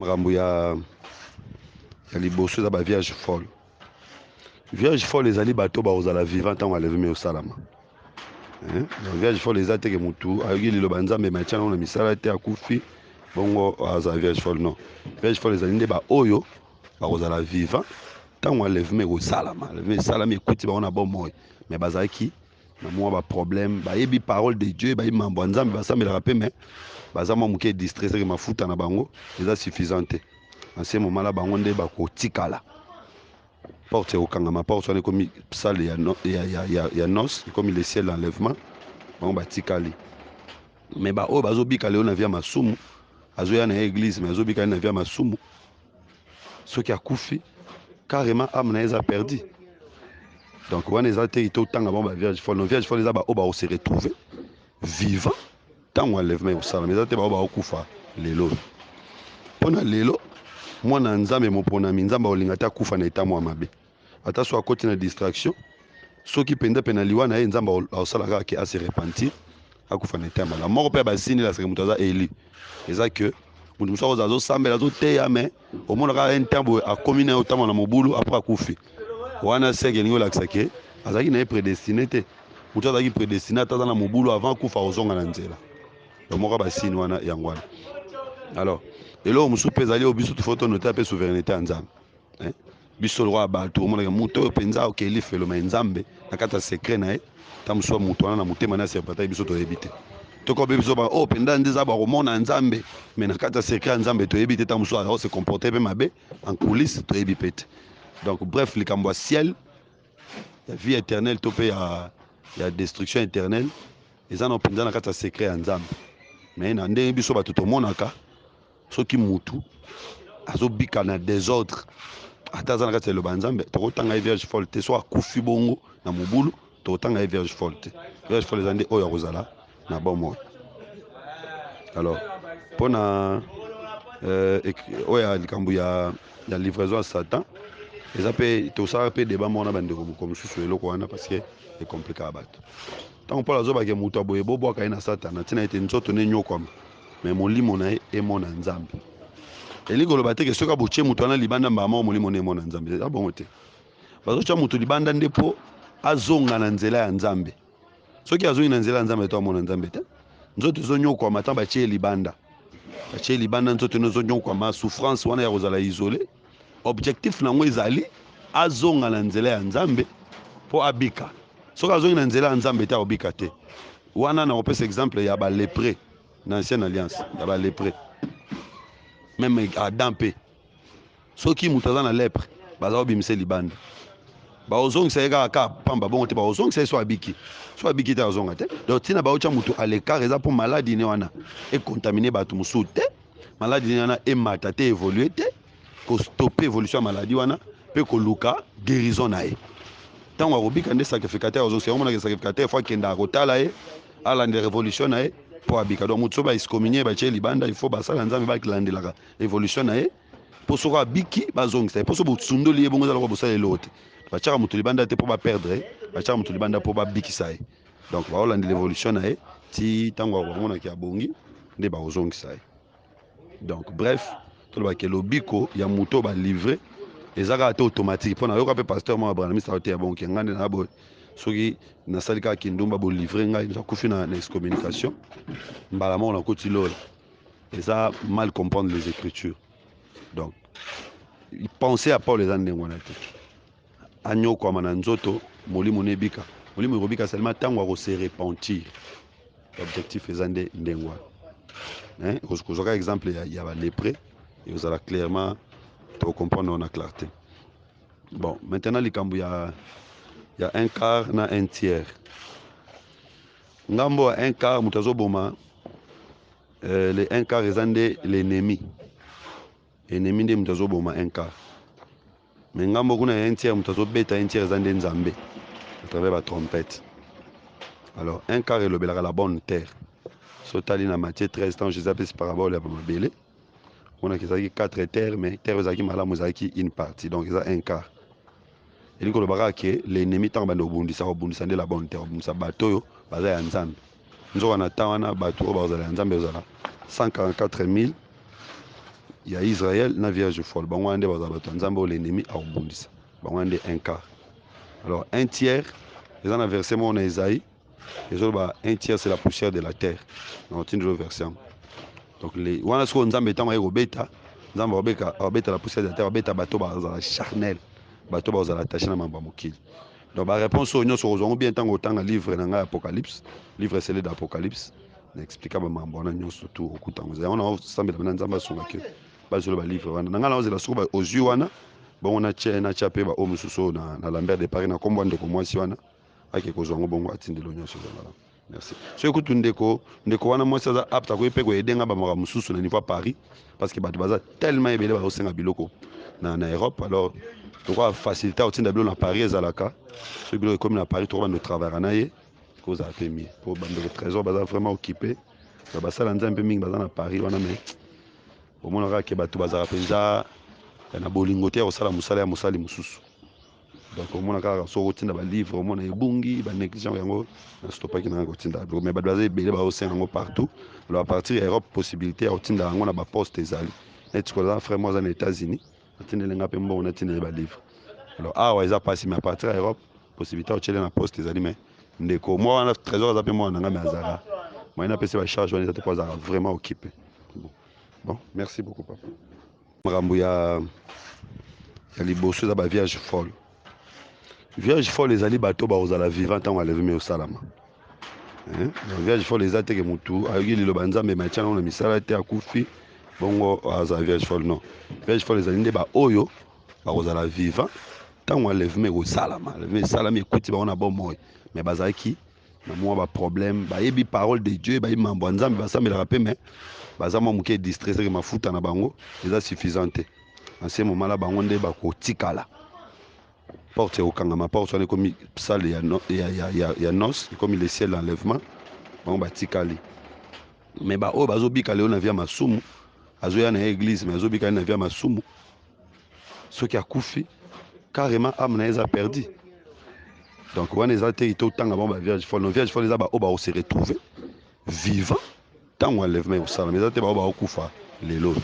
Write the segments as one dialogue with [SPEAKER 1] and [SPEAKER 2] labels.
[SPEAKER 1] makambo ya liboso eza ba vierge folle. Vierge folle ezali bato bakozala vivant ntango alevemi osalama. Vierge folle eza teke mutu ayoki liloba nzambe matia nango na misala te akufi bongo azala vierge folle. Non, vierge folle ezali nde baoyo bakozala vivant ntango alevemi ekosalama. Alevemi esalami ekuti bango na bomoi me bazalaki na mwa baproblème, bayebi parole de Dieu, bayebi mambo ya nzambe basambelaka mpe me baza mwa moke distresseke mafuta na bango eza suffisant te. Ancien moment la bango nde bakotikala porte ekokangama, porte wana ekomi salle ya noce, ekomi le ciel d'enlèvement, bango batikali. Me baoyo bazobika lelo na via masumu azoya na église me azobika na via masumu, soki akufi carrément ame na ye eza perdi. Donc wana eza te totanga bango ba vierge folle. No vierge folle eza baoyo bakose retrouver vivant ntango enlèvement ekosalama, eza te baoyo bakokufa lelo. Mpona lelo mwana nzambe moponami nzambe olinga te akufa na eta mwa mabe, ata so akoti na distraction, soki mpenza mpe na liwa na ye nzambe aosalaka ake ase repentir akufa na eta mala moko mpe basini la seke moto aza eli eza ke moto mosu akoza azosambela azoteya me omonaka un temps boye akomi na ye otambola na mobulu apres akufi wana seke elingi olakisa ke azalaki na ye prédestiné te. moto azalaki prédestiné ata aza na mobulu avant akufa ozonga na nzela, omoko basini wana yango wana. Alors eloko mosusu mpe ezali oyo biso tofo tonota mpe souveraineté ya nzambe. Biso lokwa bato omonaka moto oyo mpenza okeli feloma ya nzambe na kati ya secret na ye ta mosu moto wana na motema na serpentari biso toyebi te. Tokobe biso ba oyo mpenza nde eza bakomona nzambe me na kati ya secret ya nzambe toyebi te, ta mosu akose comporter mpe mabe en coulisse toyebi mpe te. Donc bref likambo ya ciel ya vie éternelle to mpe ya destruction éternelle eza na mpenza na kati ya secret ya nzambe. Me na ndenge biso bato tomonaka soki mutu azobika na désordre ata aza na kati ya eloba nzambe tokotanga ye vierge folle te, so akufi bongo na mobulu tokotanga ye vierge folle te. Vierge folle eza nde oyo akozala na bomoi. Alors mpona oyo ya likambo ya livraison ya satan eza mpe tosala mpe débat moko na bandeko moko mosusu eloko wana parce que ekomplikaka bato. Ntango mpona azobake moto aboye bobwaka ye na satana ntina ete nzoto ne nyokwama me molimo na ye emona nzambe. elingi koloba te ke soki abotie moto wana libanda mbala moko molimo na emona nzambe eza bongo te. bazotya moto libanda nde mpo azonga na nzela ya nzambe. soki azongi na nzela ya nzambe to amona nzambe te, nzoto ezonyokwama ntango batie libanda, batie libanda nzoto eno ezonyokwama souffrance wana ya kozala isole. Objectif nango ezali azonga na nzela ya nzambe mpo abika. soki azongi na nzela ya nzambe te akobika te. wana na kopesa exemple ya balepre na ancienne alliance, ya balepre même Adam mpe soki moto aza na lepre baza kobimisa libanda baozongisa ye kaka pamba bongo te, baozongisa ye so abiki, so abiki te azonga te. donc ntina baotya moto alekar eza mpo maladi ne wana ekontamine bato mosusu te, maladi ne wana emata te, évolue te, kostope évolution ya maladi wana mpe koluka guérison na ye. ntango akobika nde sacrificateur azongisa omonaka sacrificateur fo akendaka kotala ye alanda révolution na ye mpo abika. donc moto so baexcommunie batie libanda il faut basala nzambe balandelaka évolution na ye mpo soko abiki bazongisa ye, mpo so bosundoli ye bongo eza lokwa bosala eloko te. batiaka moto libanda te mpo baperdre ye, batiaka moto libanda mpo babikisa ye. donc baolandela évolution na ye ti ntango bamonaki abongi nde bakozongisa ye. donc bref tolobaki lobiko ya moto oyo balivre eza kaka te automatique. mpo nayoka mpe pasteur moko abranamisa te ya bonke ngai nde na boye soki nasali kaka kindumba bolivre ngai nakufi na excommunication mbala moko nakoti lola eza mal comprendre les écritures. donc penser ya paul eza ndenge wana te, anyokwama na nzoto molimo nebika, molimo ekobika seulement ntango akose repentir. objectif eza nde ndenge wana. kozwaka exemple ya balepre ekozala clairement tocomprendre na clarté. bon maintenant likambo ya un quart na un tiers. ngambo ya un quart moto azoboma le un quart eza nde l'ennemi, ennemi nde moto azoboma un quart. me ngambo kuna ya un tiers moto azobeta un tiers eza nde nzambe à travers batrompette. alors un quart elobelaka la bonne terre. so tali na Matthieu 13 tant Jésus apesi parabole ya bamabele monaki ezalaki 4 terres mais terre ezalaki malamu ezalaki une partie, donc eza un quart. elingi kolobaka ke l'ennemi ntango banda kobundisa nde la bonne terre, kobundisa bato oyo baza ya nzambe. nzoka na ntan wana bato oyo bazala ya nzambe ezala 144 000 il y a Israël na vierge folle bango ande bazabato nzambe l'ennemi a obundisa bango ande un quart. Alors un tiers les en a versé mon Esaïe et un tiers c'est la poussière de la terre dans le verset. Donc les wana so nzambe tanga robeta nzambe robeta la poussière de la terre robeta bato bazala charnel bato bazala attaché na mamba mokili. Donc la réponse au nyonso ozongo bien tango tanga livre na Apocalypse, livre scellé d'Apocalypse, n'explica ba mambo na nyonso tout okutango. On a ensemble na nzamba songa ke bazolo ba livre wana. Nanga na ozela suba ozui wana, bon on a chape ba homme suso na Lambert de Paris na kombo ndeko mwasi wana. Ake kozongo bongo atindelo nyonso zala. Merci. So écoute ndeko wana mwasi za apta ko epe ko edenga ba mara mususu na niveau Paris parce que bato baza tellement ebele ba osenga biloko na Europe alors pourquoi faciliter au tinda na Paris ezalaka ce bilo comme na Paris trouver notre travail anaye cause a permis pour bande de trésor baza vraiment occupé ba sala nzambe mingi baza na Paris wana mais au moins ka ke bato baza penza na bolingo te au sala musala ya musali mususu donc au moins ka so otinda ba livre au moins ebungi ba négligence yango na stopaki na ngo tinda mais bato baza ebele ba osenga ngo partout alors à partir Europe possibilité au tinda ngo na ba poste ezali net ko za frère moi aux États-Unis atindelenga pe mbongo natindele ba livre. Alors awa eza passé mais à partir à Europe possibilité de na poste ezali mais ndeko moi na trésor za pe moi nanga mais azara moi na pese ba charge on était pas vraiment occupé. Bon merci beaucoup papa. Marambo ya liboso za ba vierge folle. Vierge folle ezali bato ba ozala vivant tant enlever mais au salama. Vierge folle ezate ke mutu ayoki lilo banzambe machana na misala te akufi bongo aza vierge folle non. Vierge folle ezali nde ba oyo ba ozala vivant tant enlever mais au salama. Le salama écoute ba on a bon moi mais bazaki na moi ba problème ba yebi parole de Dieu ba imambo nzambe ba sambela rapé mais baza mo muke distressé ke mafuta na bango eza suffisante. En ce moment là bango nde ba ko tikala. Porte au kangama porte on est comme salle ya nos comme le ciel l'enlèvement bon ba tikali mais ba o bazo bikale on via masumu azo ya na église mais azo bikale na via masumu ce qui a koufi carrément âme na eza perdu donc on est até tout tanga bon ba vierge folle les ba o ba se retrouver vivant tant enlèvement au sala mais até ba o ba kufa lelo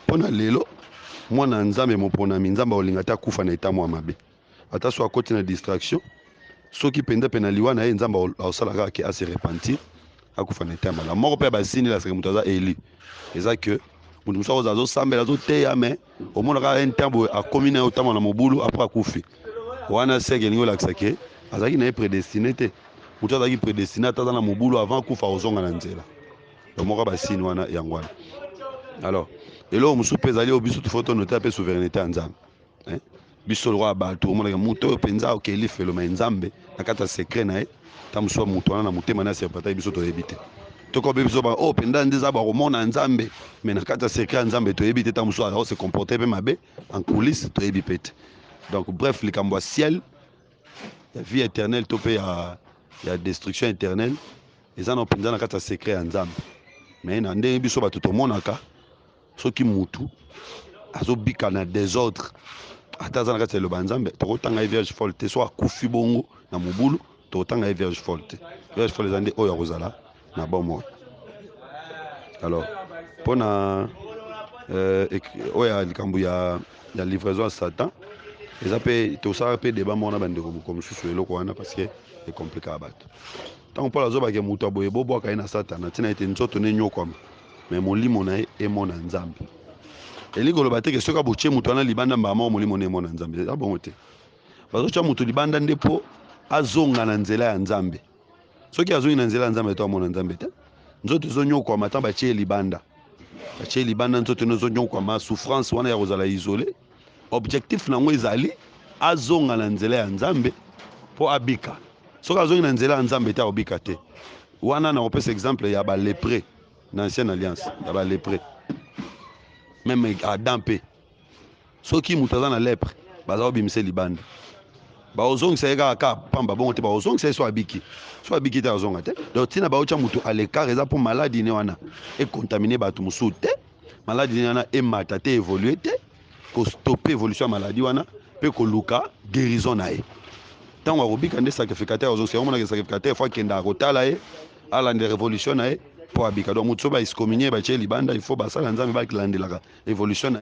[SPEAKER 1] pona lelo mwana nzambe mopona minzamba olinga ta kufa na eta mwa mabe ata so akoti na distraction soki penda pena liwa na ye nzamba osalaka ke a se repentir akufa na eta mala moko pe basini la seke mutu aza eli eza que mutu musu azo sambela azo teya mais omonaka un temps akomi na ye otama na mobulu après akufi wana seke elingi olakisa ke azalaki na ye prédestiné te mutu azalaki prédestiné ata aza na mobulu avant akufa ozonga na nzela moko basini wana yango wana alors eloko mosusu mpe ezali oyo biso tofo tonote mpe souveraineté ya nzambe biso lokwa bato omonaka moto oyo mpenza okeli feloma ya nzambe na kati ya secret na ye ta mosusu moto wana na motema na serpentaki biso toyebi te tokobe biso ba oyo mpenza nde eza bakomona nzambe mais na kati ya secret ya nzambe toyebi te ta mosusu azako se comporte mpe mabe en coulisse toyebi mpe te donc bref likambo ya ciel ya vie éternelle to mpe ya destruction éternelle eza na mpenza na kati ya secret ya nzambe mais na ndenge biso bato tomonaka soki mutu azobika na désordre ata aza na kati ya eloba nzambe tokotanga ye vierge folle te so akufi bongo na mobulu tokotanga ye vierge folle te vierge folle eza nde oyo akozala na bomoi alors mpona oyo ya likambo ya livraison ya satan eza mpe tosala mpe débat moko na bandeko moko mosusu eloko wana parce que ekomplikaka bato ntango mpona azobake moto aboye bobwaka ye na satana ntina ete nzoto ne enyokwama mais molimo na ye emona nzambe elingi koloba te ke soki abotie moto wana libanda mbala moko molimo na emona nzambe eza bongo te bazotya moto libanda nde mpo azonga na nzela ya nzambe soki azongi na nzela ya nzambe to amona nzambe te nzoto ezonyokwama ntango batie libanda nzoto eno ezonyokwama souffrance wana ya kozala isole objectif nango ezali azonga na nzela ya nzambe mpo abika soki azongi na nzela ya nzambe te akobika te wana na kopesa exemple ya balepre na ancienne alliance ya balepre même Adam mpe soki moto aza na lepre baza kobimisa libanda baozongisa ye kaka pamba bongo te baozongisa ye so abiki te azonga te donc ntina baotya moto à l'écart eza mpo maladi ne wana econtamine bato mosusu te maladi ne wana emata te évolue te kostope évolution ya maladi wana mpe koluka guérison na ye ntango akobika nde sacrificateur azongisa yango monaka sacrificateur fo akendaka kotala ye alanda révolution na ye po abika donc moto so ba excommunier ba tie libanda il faut basala nzambe ba landelaka évolution